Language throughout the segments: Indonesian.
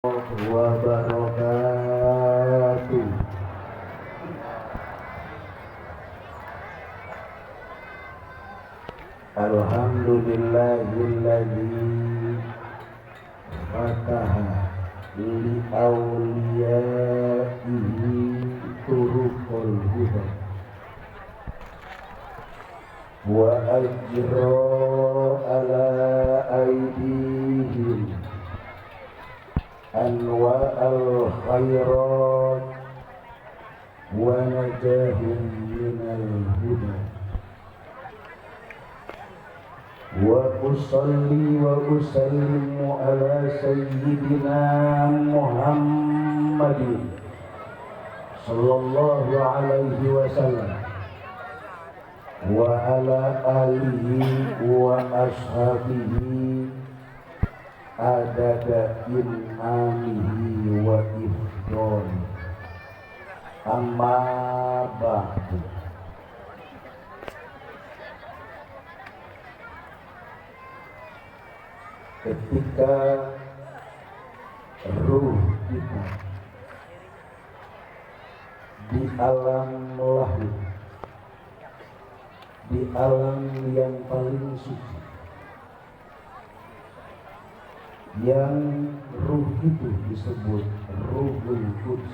Wabarakatuh. Alhamdulillahilladzi fataha li awliyaihi turuqul huda wa ajra ala aydihim anwa al-khairat wa najahum minal huda wa usalli wa usallimu ala sayyidina Muhammadin sallallahu alaihi wasallam wa ala alihi wa ashabihi adada in'amihi wa ifdoli. Amma ba'du. Ketika ruh kita di alam lahir, di alam yang paling suci, yang ruh itu disebut Ruhul Quds.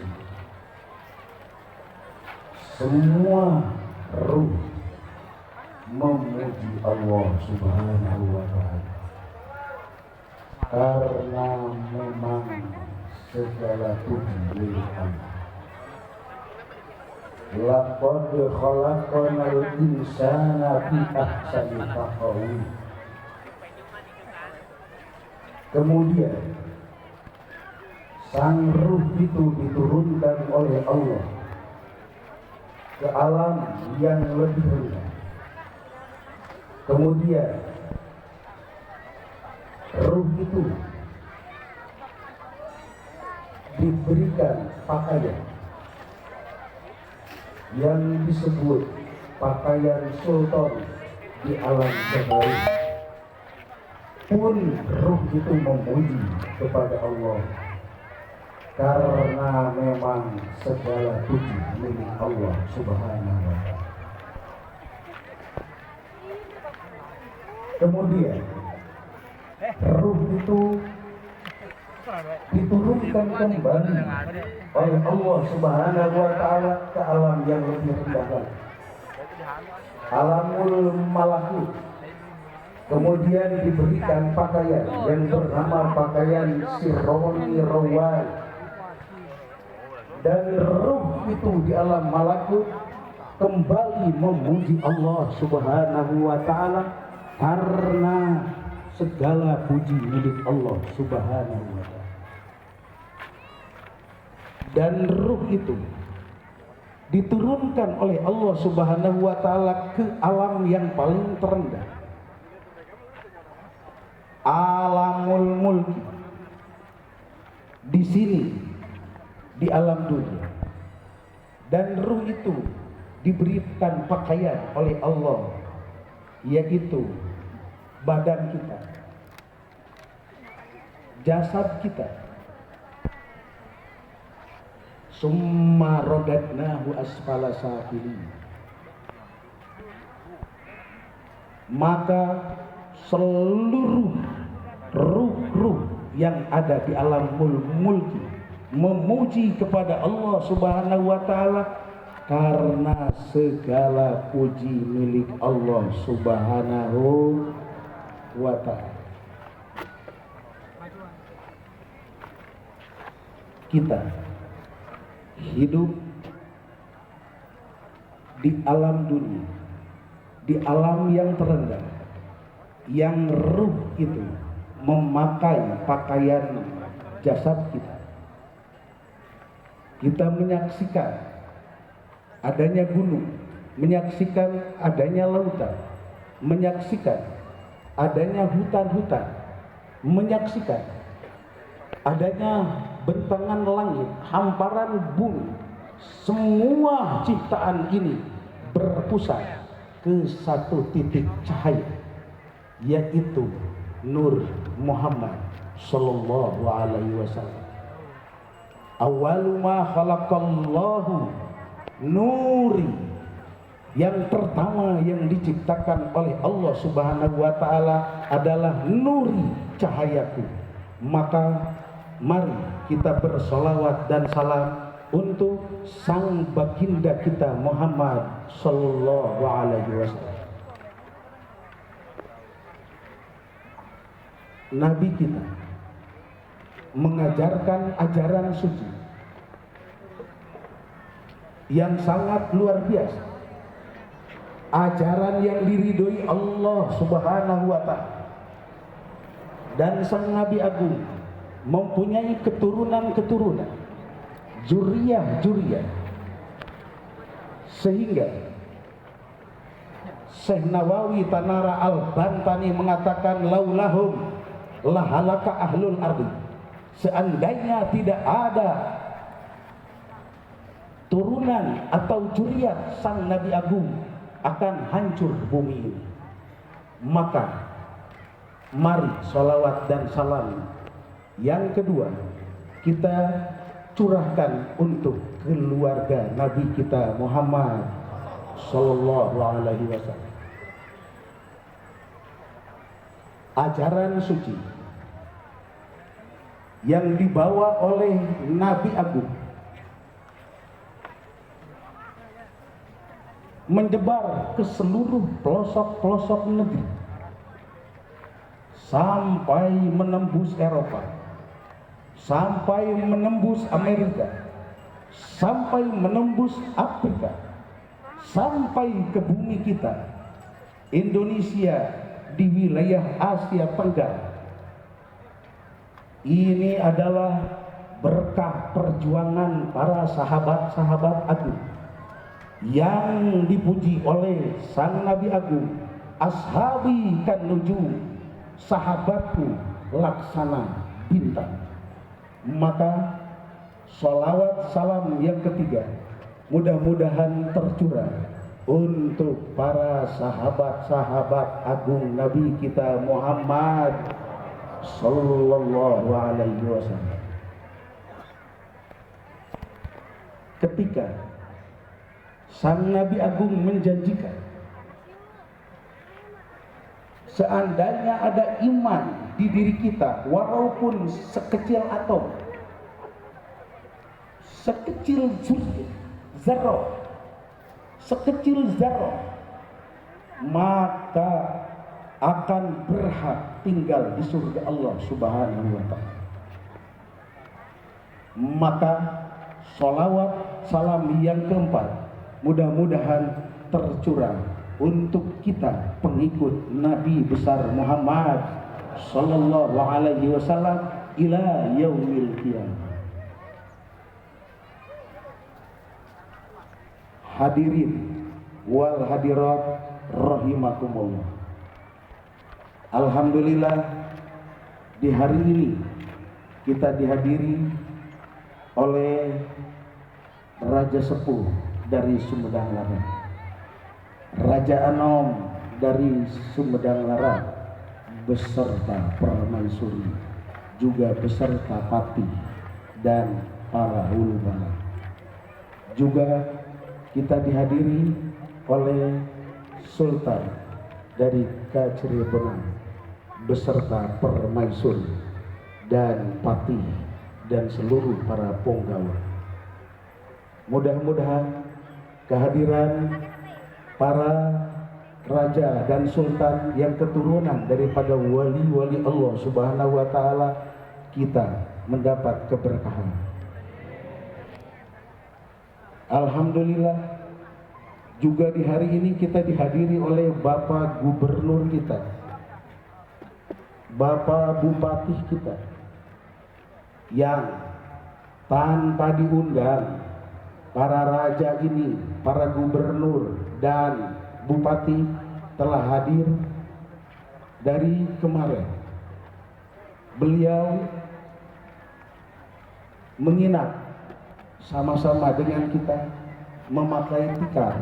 Semua ruh memuji Allah Subhanahu wa ta'ala, karena memang segala puji milik Allah. Laqad khalaqnal insana fi ahsani taqwim. Kemudian sang ruh itu diturunkan oleh Allah ke alam yang lebih rendah. Kemudian ruh itu diberikan pakaian yang disebut pakaian sultan di alam jabari. Pun ruh itu memuji kepada Allah, karena memang segala puji milik Allah Subhanahu wa ta'ala. Kemudian ruh itu diturunkan kembali oleh Allah Subhanahu wa ta'ala ke alam yang lebih rendah lagi, alamul malakut. Kemudian diberikan pakaian yang bernama pakaian sirroni rawan, dan ruh itu di alam malakut kembali memuji Allah Subhanahu wa ta'ala, karena segala puji milik Allah Subhanahu wa ta'ala. Dan ruh itu diturunkan oleh Allah Subhanahu wa ta'ala ke alam yang paling terendah, alamul mulki. Di sini, di alam dunia, dan ruh itu diberikan pakaian oleh Allah, yaitu badan kita, jasad kita. Summa radadnahu asfala safilin. Maka seluruh ruh-ruh yang ada di alam mulki memuji kepada Allah Subhanahu wa ta'ala, karena segala puji milik Allah Subhanahu wa ta'ala. Kita hidup di alam dunia, di alam yang terendah, yang ruh itu memakai pakaian jasad kita. Kita menyaksikan adanya gunung, menyaksikan adanya lautan, menyaksikan adanya hutan-hutan, menyaksikan adanya bentangan langit, hamparan bumi. Semua ciptaan ini berpusat ke satu titik cahaya, yaitu Nur Muhammad Sallallahu Alaihi Wasallam. Awwalu ma khalaqallahu nuri, yang pertama yang diciptakan oleh Allah Subhanahu wa taala adalah nuri, cahayaku. Maka mari kita bersolawat dan salam untuk sang baginda kita Muhammad sallallahu alaihi wasallam, Nabi kita mengajarkan ajaran suci yang sangat luar biasa, ajaran yang diridhoi Allah Subhanahu wa taala. Dan sang Nabi Agung mempunyai keturunan-keturunan, juriyah-juriyah, sehingga Syekh Nawawi Tanara Al-Bantani mengatakan laulahum lahalaka ahlul ardi, seandainya tidak ada turunan atau juriyah sang Nabi Agung akan hancur bumi ini. Maka mari sholawat dan salam yang kedua kita curahkan untuk keluarga Nabi kita Muhammad sallallahu alaihi wasallam. Ajaran suci yang dibawa oleh Nabi Agung menyebar ke seluruh pelosok-pelosok negeri sampai menembus Eropa, sampai menembus Amerika, sampai menembus Afrika, sampai ke bumi kita Indonesia di wilayah Asia Tenggara. Ini adalah berkah perjuangan para sahabat-sahabat agung yang dipuji oleh sang Nabi Agung, ashabi kan nujum, sahabatku laksana bintang. Maka sholawat salam yang ketiga mudah-mudahan tercurah untuk para sahabat-sahabat agung Nabi kita Muhammad sallallahu alaihi wasallam. Ketika sang Nabi Agung menjanjikan, seandainya ada iman di diri kita walaupun sekecil atom, sekecil zarrah, sekecil zarrah, maka akan berhak tinggal di surga Allah Subhanahu wa taala. Maka sholawat salam yang keempat mudah-mudahan tercurah untuk kita pengikut Nabi besar Muhammad sallallahu alaihi wasallam ila yaumil qiyamah. Hadirin wal hadirat rahimakumullah. Alhamdulillah di hari ini kita dihadiri oleh Raja Sepuh dari Sumedang Larang, Raja Anom dari Sumedang Larang beserta permaisuri, juga beserta pati dan para ulama. Juga kita dihadiri oleh Sultan dari Kaciribenang beserta permaisuri dan pati dan seluruh para punggawa. Mudah-mudahan kehadiran para raja dan sultan yang keturunan daripada wali-wali Allah Subhanahu wa taala kita mendapat keberkahan. Alhamdulillah juga di hari ini kita dihadiri oleh Bapak Gubernur kita, Bapak Bupati kita, yang tanpa diundang para raja ini, para gubernur dan bupati telah hadir dari kemarin. Beliau menginap sama-sama dengan kita, memakai tikar,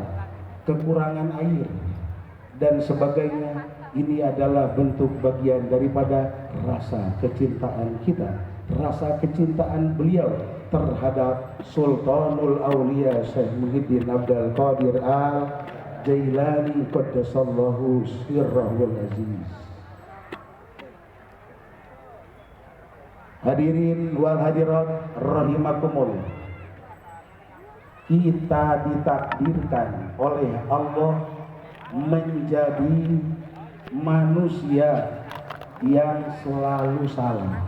kekurangan air dan sebagainya. Ini adalah bentuk bagian daripada rasa kecintaan kita rasa kecintaan beliau terhadap Sultanul Aulia Syekh Muhyiddin Abdul Qadir Al Jailani qaddasallahu sirrahul aziz. Hadirin wal hadirat rahimakumullah, kita ditakdirkan oleh Allah menjadi manusia yang selalu salah,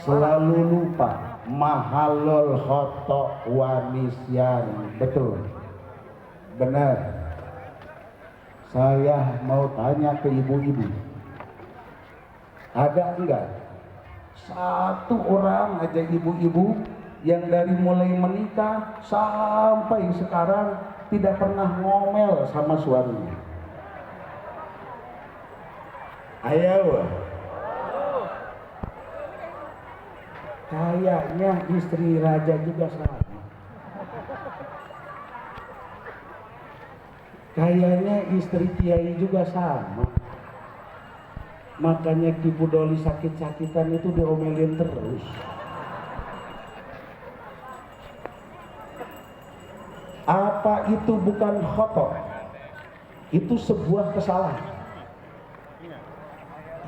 selalu lupa, mahalul khotok wa nisyan. Betul, benar. Saya mau tanya ke ibu-ibu, ada enggak satu orang aja ibu-ibu yang dari mulai menikah sampai sekarang tidak pernah ngomel sama suaminya? Ayo. Kayaknya istri raja juga sama. Kayaknya istri kiai juga sama. Makanya Ki Budoli sakit-sakitan itu diomelin terus. Apa itu bukan khotok? Itu sebuah kesalahan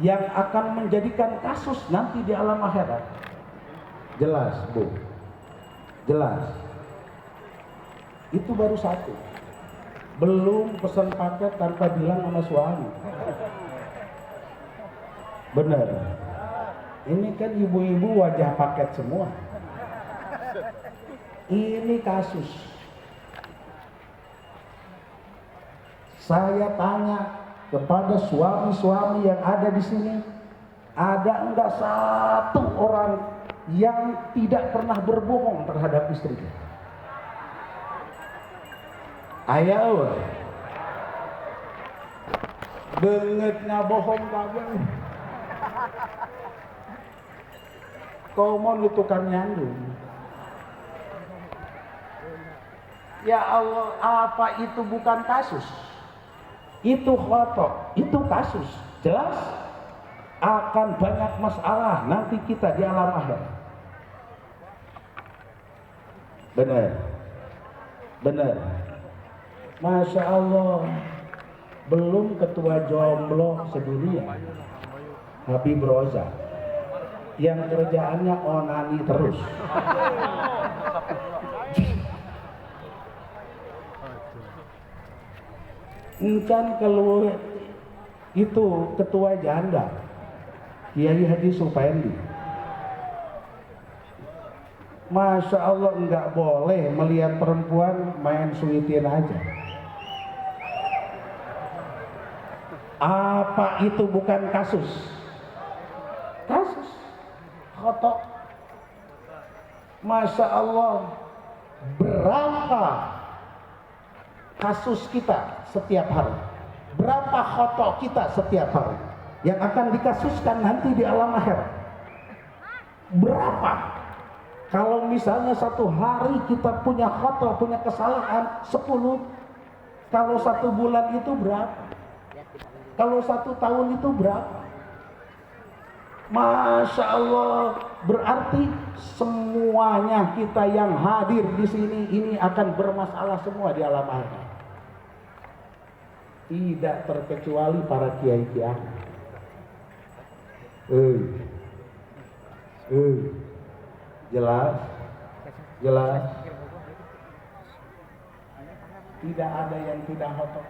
yang akan menjadikan kasus nanti di alam akhirat. Jelas, Bu. Jelas. Itu baru satu. Belum pesan paket tanpa bilang sama suami. Benar. Ini kan ibu-ibu wajah paket semua. Ini kasus. Saya tanya kepada suami-suami yang ada di sini, ada enggak satu orang yang tidak pernah berbohong terhadap istrinya? Ayo. Bengetnya bohong kagak. Kau mau lu tukang nyandung. Ya Allah, apa itu bukan kasus? Itu khotok, itu kasus. Jelas akan banyak masalah nanti kita di alam akhirat. Benar. Benar. Masya Allah, belum ketua jomblo sedunia Habib Roza yang kerjaannya onani terus. Encan keluar itu ketua janda Kiai Haji Supendi. Masya Allah, enggak boleh melihat perempuan main suitin aja. Apa itu bukan kasus? Kasus khotok. Masya Allah, berapa kasus kita setiap hari, berapa khotok kita setiap hari yang akan dikasuskan nanti di alam akhirat? Berapa? Kalau misalnya satu hari kita punya khotok, punya kesalahan 10, kalau satu bulan itu berapa? Kalau satu tahun itu berapa? Masya Allah, berarti semuanya kita yang hadir di sini ini akan bermasalah semua di alam akhirat. Tidak terkecuali para kiai-kiai. Jelas, jelas. Tidak ada yang tidak khotok.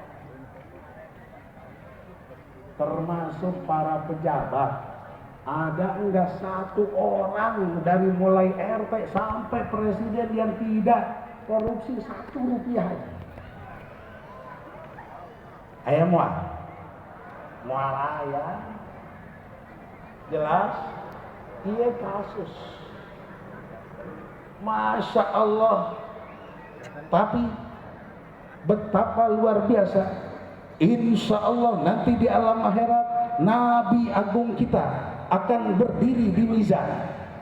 Termasuk para pejabat. Ada enggak satu orang dari mulai RT sampai presiden yang tidak korupsi 1 rupiah aja? Ayo mual ayah. Jelas, iya kasus. Masya Allah. Tapi betapa luar biasa. Insya Allah nanti di alam akhirat Nabi Agung kita akan berdiri di mizan.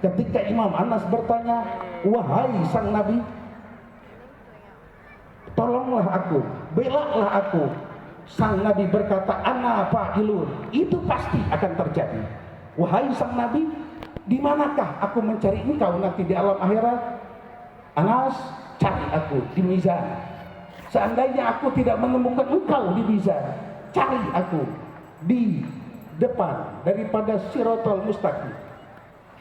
Ketika Imam Anas bertanya, wahai sang Nabi, tolonglah aku, belalah aku. Sang Nabi berkata, ana fa'ilun. Itu pasti akan terjadi. Wahai sang Nabi, Di manakah aku mencari engkau nanti di alam akhirat? Anas, cari aku di mizan. Seandainya aku tidak menemukan engkau di mizan, cari aku di depan daripada Siratal Mustaqim.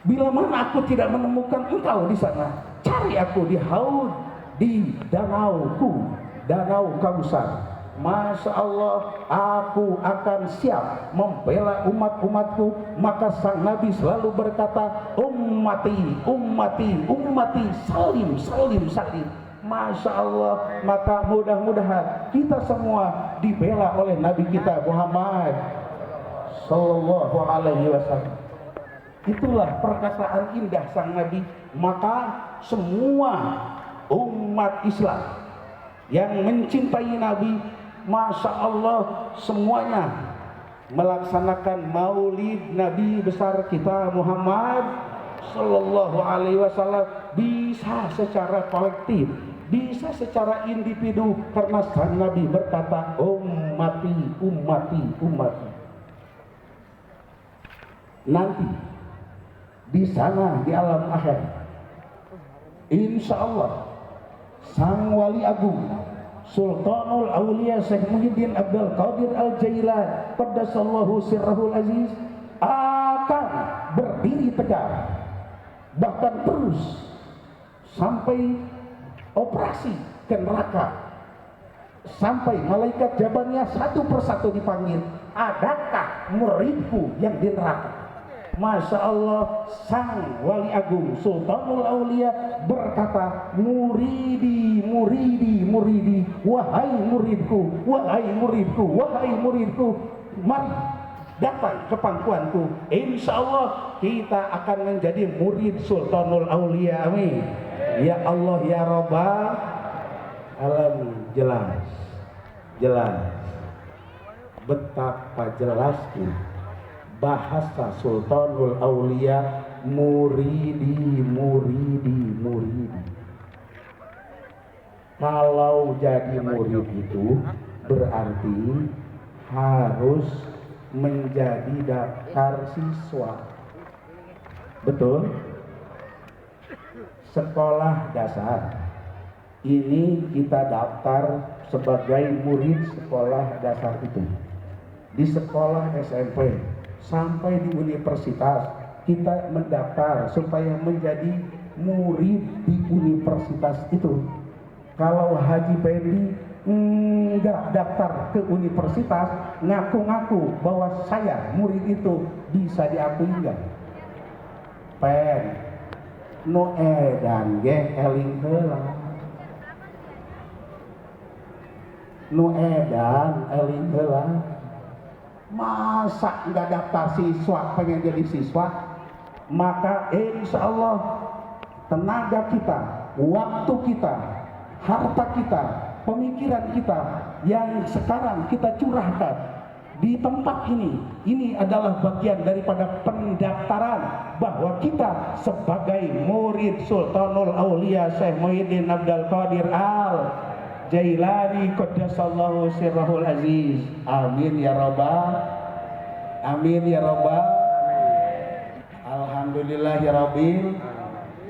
Bila mana aku tidak menemukan engkau di sana, cari aku di haud, di danauku, Danau Kausar. Masya Allah, aku akan siap membela umat-umatku. Maka sang Nabi selalu berkata, ummati, ummati, ummati, salim, salim, salim. Masya Allah, maka mudah-mudahan kita semua dibela oleh Nabi kita Muhammad Sallallahu Alaihi Wasallam. Itulah perkataan indah sang Nabi. Maka semua umat Islam yang mencintai Nabi, Masya Allah, semuanya melaksanakan maulid Nabi besar kita Muhammad Sallallahu Alaihi Wasallam, bisa secara kolektif, bisa secara individu, karena sang Nabi berkata, ummati, ummati, ummati. Nanti di sana di alam akhir, insya Allah sang wali agung Sultanul Aulia Syekh Muhyiddin Abdul Qadir Al-Jailan qaddasallahu sirrahul aziz akan berdiri tegak, bahkan terus sampai operasi ke neraka, sampai malaikat jabannya satu persatu dipanggil, adakah muridku yang di neraka? Masya Allah, sang wali agung Sultanul Aulia berkata, muridi, muridi, muridi, wahai muridku, wahai muridku, wahai muridku, mari datang ke pangkuanku. Insya Allah kita akan menjadi murid Sultanul Aulia. Amin. Ya Allah ya Rabbal Alamin. Jelas, jelas, betapa jelasnya bahasa Sultanul Aulia, muridi, muridi, muridi. Kalau jadi murid itu berarti harus menjadi daftar siswa. Betul? Sekolah dasar ini kita daftar sebagai murid sekolah dasar itu. Di sekolah SMP sampai di universitas kita mendaftar supaya menjadi murid di universitas itu. Kalau Haji Pendi enggak daftar ke universitas, ngaku-ngaku bahwa saya murid itu, bisa diakui enggak? Pen no edan ge eling heula, no edan eling heula. Masa nggak daftar siswa pengen jadi siswa? Maka insya Allah tenaga kita, waktu kita, harta kita, pemikiran kita yang sekarang kita curahkan di tempat ini adalah bagian daripada pendaftaran bahwa kita sebagai murid Sultanul Aulia Syekh Muhyiddin Abdul Qadir Al Jailani qaddasallahu sirrahul aziz. Amin ya rabbal, amin ya rabbal. Alhamdulillah ya rabbil.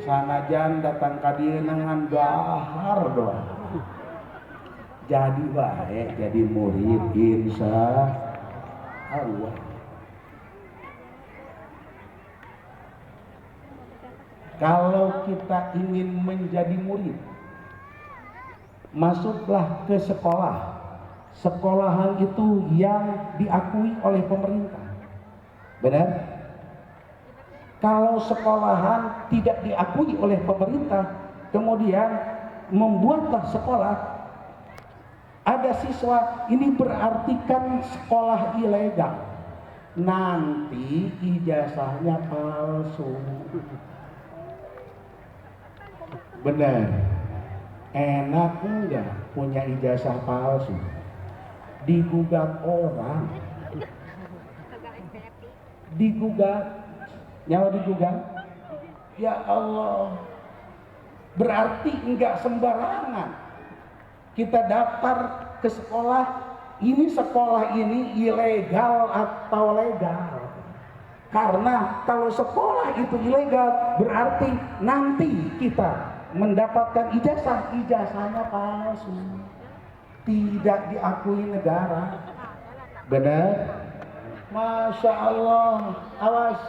Sanajan datang ka dieu dengan dahar doa, jadi baik jadi murid insya Allah. Kalau kita ingin menjadi murid, masuklah ke sekolah. Sekolahan itu yang diakui oleh pemerintah. Benar? Kalau sekolahan tidak diakui oleh pemerintah, kemudian membuatlah sekolah, ada siswa, ini berarti kan sekolah ilegal. Nanti ijazahnya palsu. Benar? Enak enggak punya ijazah palsu? Digugat orang, digugat, nyawa digugat. Ya Allah, berarti enggak sembarangan kita daftar ke sekolah ini ilegal atau legal. Karena kalau sekolah itu ilegal, berarti nanti kita mendapatkan ijazah, ijazahnya palsu, tidak diakui negara. Benar? Masya Allah. Awas.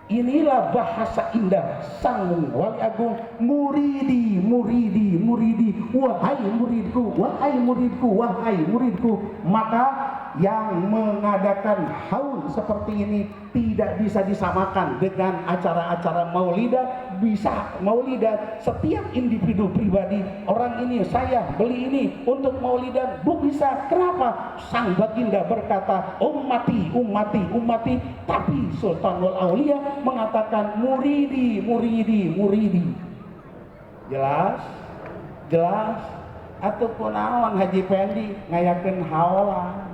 Inilah bahasa indah sang wali agung. Muridi, muridi, muridi, wahai muridku, wahai muridku, wahai muridku. Maka yang mengadakan haul seperti ini tidak bisa disamakan dengan acara-acara maulidah. Bisa maulidah setiap individu pribadi, orang ini saya beli ini untuk maulidan, bisa. Kenapa? Sang baginda berkata ummati, ummati, ummati. Tapi Sultanul Aulia mengatakan muridi, muridi, muridi. Jelas? Jelas? Atau kunaon Haji Pendi ngayakeun haula.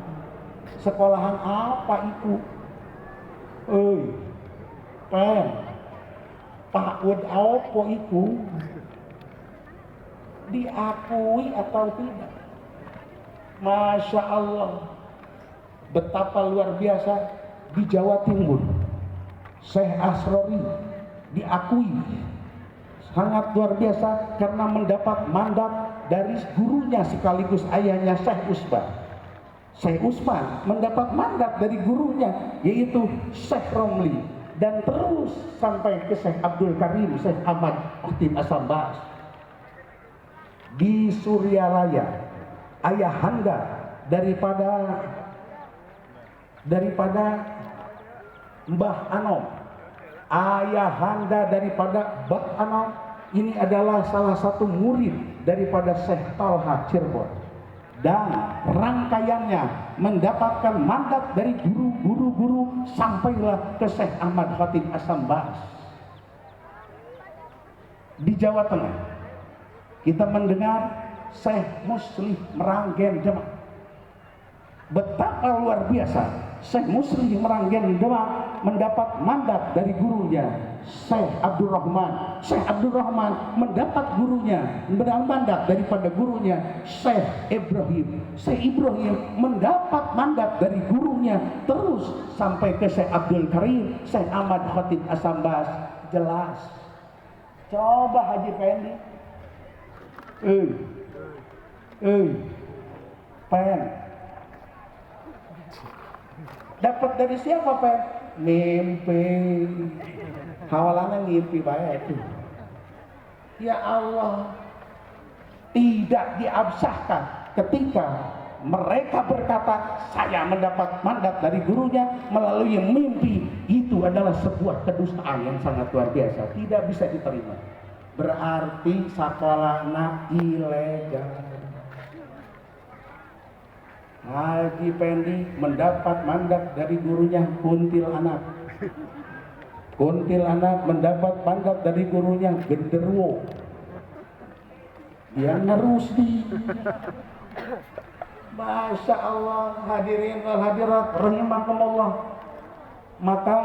Sekolahan apa itu? Pen Pak Ud apa itu? Diakui atau tidak? Masya Allah, betapa luar biasa di Jawa Timur. Syekh Asrori diakui sangat luar biasa karena mendapat mandat dari gurunya sekaligus ayahnya Syekh Usman. Syekh Usman mendapat mandat dari gurunya yaitu Syekh Romli, dan terus sampai ke Syekh Abdul Karim, Syekh Ahmad Khatib Asambas. Di Suryalaya, ayahanda daripada Mbah Anom, ayahanda daripada Mbah Anom ini adalah salah satu murid daripada Syekh Talha Cirebon, dan rangkaiannya mendapatkan mandat dari guru-guru sampailah ke Syekh Ahmad Khatib Asambas. Di Jawa Tengah kita mendengar Syekh Muslih Meranggen Demak. Betapa luar biasa Syekh Muslih Meranggen Demak mendapat mandat dari gurunya Syekh Abdul Rahman. Syekh Abdul Rahman mendapat mandat daripada gurunya Syekh Ibrahim. Syekh Ibrahim mendapat mandat dari gurunya terus sampai ke Syekh Abdul Karim, Syekh Ahmad Khatib Asambas. Jelas? Coba Haji Pendi. Pen dapat dari siapa, Pen? Mimpi. Hawalannya ngimpi baik itu. Ya Allah, tidak diabsahkan ketika mereka berkata saya mendapat mandat dari gurunya melalui mimpi. Itu adalah sebuah kedustaan yang sangat luar biasa, tidak bisa diterima. Berarti sekolahnya ilegal. Haji Pendi mendapat mandat dari gurunya Kuntilanak. Kuntilanak mendapat mandat dari gurunya Genderuwo. Dia ngerusdi. Masya Allah, hadirin wal hadirat rahimakumullah. Maka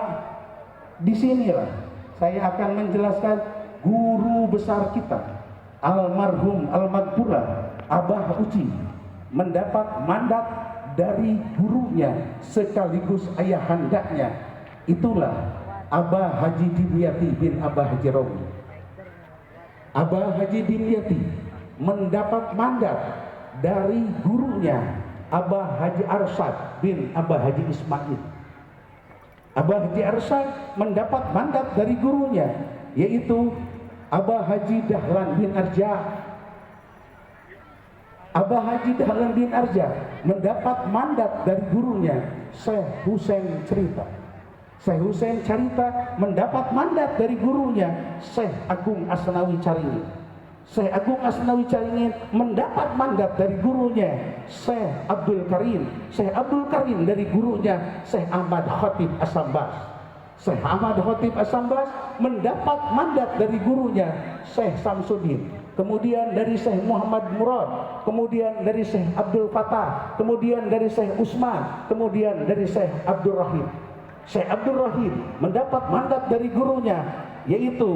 disinilah saya akan menjelaskan guru besar kita almarhum almarhumah Abah Uci mendapat mandat dari gurunya sekaligus ayahandanya. Itulah Abah Haji Dimyati bin Abah Haji Romi. Abah Haji Dimyati mendapat mandat dari gurunya Abah Haji Arsyad bin Abah Haji Ismail. Abah Haji Arsyad mendapat mandat dari gurunya yaitu Abah Haji Dahlan bin Arja. Abah Haji Dahlan bin Arja mendapat mandat dari gurunya Syekh Husain Cerita. Syekh Husain Cerita mendapat mandat dari gurunya Syekh Agung Asnawi Caringin. Syekh Agung Asnawi Caringin mendapat mandat dari gurunya Syekh Abdul Karim. Syekh Abdul Karim dari gurunya Syekh Ahmad Khatib Asambas. Syekh Ahmad Khatib Asambas mendapat mandat dari gurunya Syekh Samsudin. Kemudian dari Syekh Muhammad Murad, kemudian dari Syekh Abdul Fatah, kemudian dari Syekh Usman, kemudian dari Syekh Abdul Rahim. Syekh Abdul Rahim mendapat mandat dari gurunya yaitu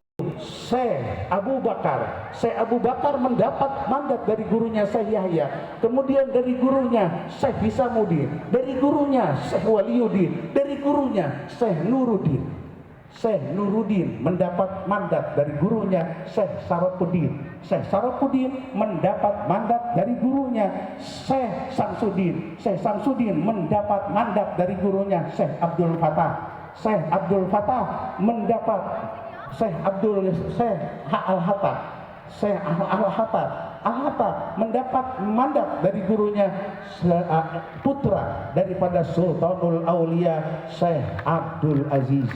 Syekh Abu Bakar. Syekh Abu Bakar mendapat mandat dari gurunya Syekh Yahya, kemudian dari gurunya Syekh Hisamuddin, dari gurunya Syekh Waliuddin, dari gurunya Syekh Nuruddin. Syekh Nuruddin mendapat mandat dari gurunya Syekh Sarafuddin. Syekh Sarafuddin mendapat mandat dari gurunya Syekh Samsuddin. Syekh Samsuddin mendapat mandat dari gurunya Syekh Abdul Fatah. Syekh Abdul Fatah mendapat Syekh Al-Hatta. Syekh Al-Hatta mendapat mandat dari gurunya putra daripada Sultanul Aulia Syekh Abdul Aziz.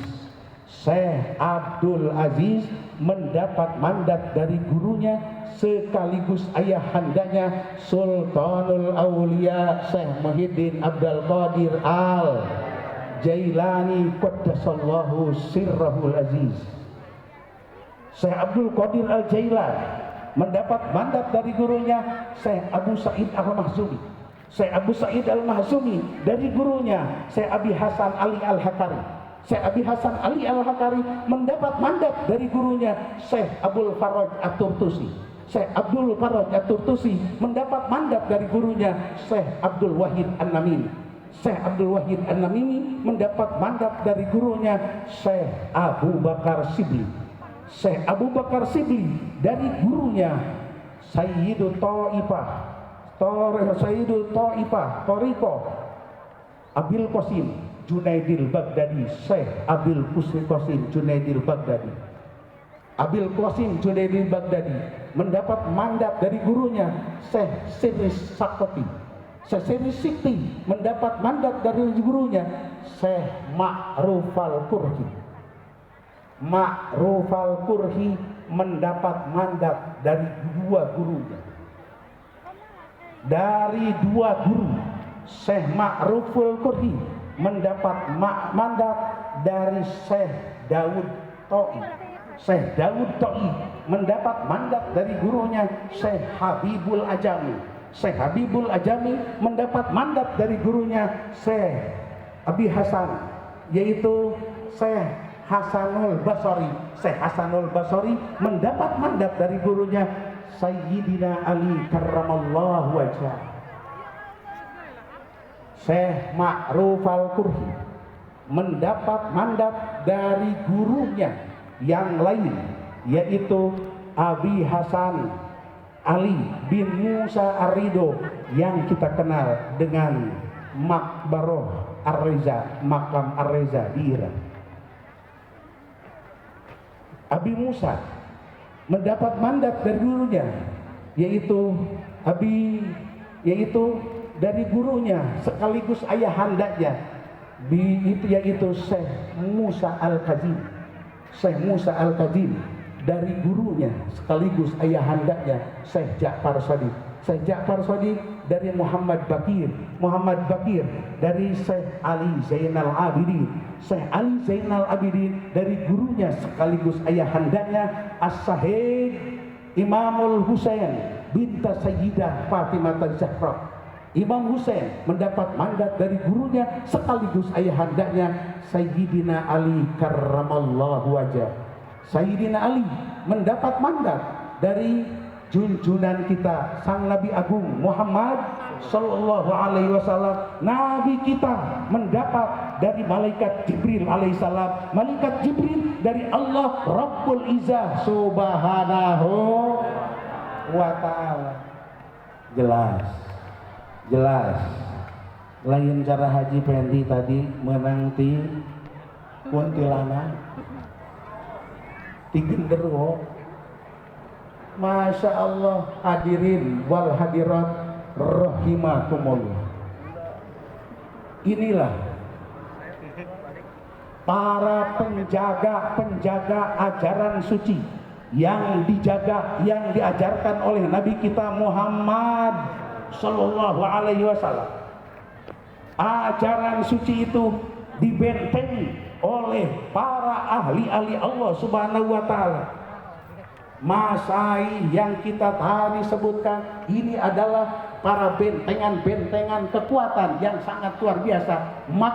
Syekh Abdul Aziz mendapat mandat dari gurunya sekaligus ayahandanya Sultanul Aulia Syekh Muhyiddin Abdul Qadir Al Jailani qaddasallahu sirrahul aziz. Syekh Abdul Qadir Al Jailani mendapat mandat dari gurunya Syekh Abu Sa'id Al-Mahzumi. Syekh Abu Sa'id Al-Mahzumi dari gurunya Syekh Abi Hasan Ali Al-Hakari. Syekh Abi Hasan Ali Al-Hakari mendapat mandat dari gurunya Syekh Abdul Faraj At-Turtusi. Syekh Abdul Faraj At-Turtusi mendapat mandat dari gurunya Syekh Abdul Wahid An-Namimi. Syekh Abdul Wahid An-Namimi mendapat mandat dari gurunya Syekh Abu Bakar Shibli. Syekh Abu Bakar Shibli dari gurunya Sayyidul Ta'ifah Toriko Abil Qasim Junaidil Baghdadi. Syekh Abil Qasim Junaidil Baghdadi. Abil Qasim Junaidil Baghdadi mendapat mandat dari gurunya Syekh Sirri Sakoti. Syekh Sirri Sikti mendapat mandat dari gurunya Syekh Ma'ruf Al-Qurhi. Ma'ruf Al-Qurhi mendapat mandat dari dua gurunya. Dari dua guru, Syekh Ma'ruf Al-Qurhi mendapat mandat dari Syekh Daud To'i. Syekh Daud To'i mendapat mandat dari gurunya Syekh Habibul Ajami. Syekh Habibul Ajami mendapat mandat dari gurunya Syekh Abi Hasan, yaitu Syekh Hasanul Basri. Syekh Hasanul Basri mendapat mandat dari gurunya Sayyidina Ali karramallahu wajhah. Syekh Ma'ruf Al-Qurhi mendapat mandat dari gurunya yang lain, yaitu Abi Hasan Ali bin Musa Ar-Ridho yang kita kenal dengan Makbaroh Ar-Reza, makam Ar-Reza di Iran. Abi Musa mendapat mandat dari gurunya, yaitu dari gurunya sekaligus ayahandanya, yaitu Syekh Musa Al-Kazim. Syekh Musa Al-Kazim dari gurunya sekaligus ayahandanya Syekh Ja'far Shadiq. Syekh Ja'far Shadiq dari Muhammad Bakir. Muhammad Bakir dari Syekh Ali Zainal Abidin. Syekh Ali Zainal Abidin dari gurunya sekaligus ayahandanya As-Sahih Imamul Husain binta Sayyidah Fatimah Az-Zahra. Imam Husain mendapat mandat dari gurunya sekaligus ayahandanya Sayyidina Ali karramallahu wajhah. Sayyidina Ali mendapat mandat dari junjunan kita sang Nabi Agung Muhammad Sallallahu Alaihi Wasallam. Nabi kita mendapat dari malaikat Jibril alaihissalam. Malaikat Jibril dari Allah Rabbul Izzah Subhanahu wa Ta'ala. Jelas lain cara Haji Pendi tadi menanti kuntilanak di genderuwo. Masya Allah, hadirin wal hadirat rahimakumullah. Inilah para penjaga ajaran suci yang diajarkan oleh Nabi kita Muhammad Sallallahu Alaihi Wasallam. Ajaran suci itu dibentengi oleh para ahli-ahli Allah Subhanahu wa Ta'ala. Masai yang kita tadi sebutkan ini adalah para bentengan-bentengan kekuatan yang sangat luar biasa. Maka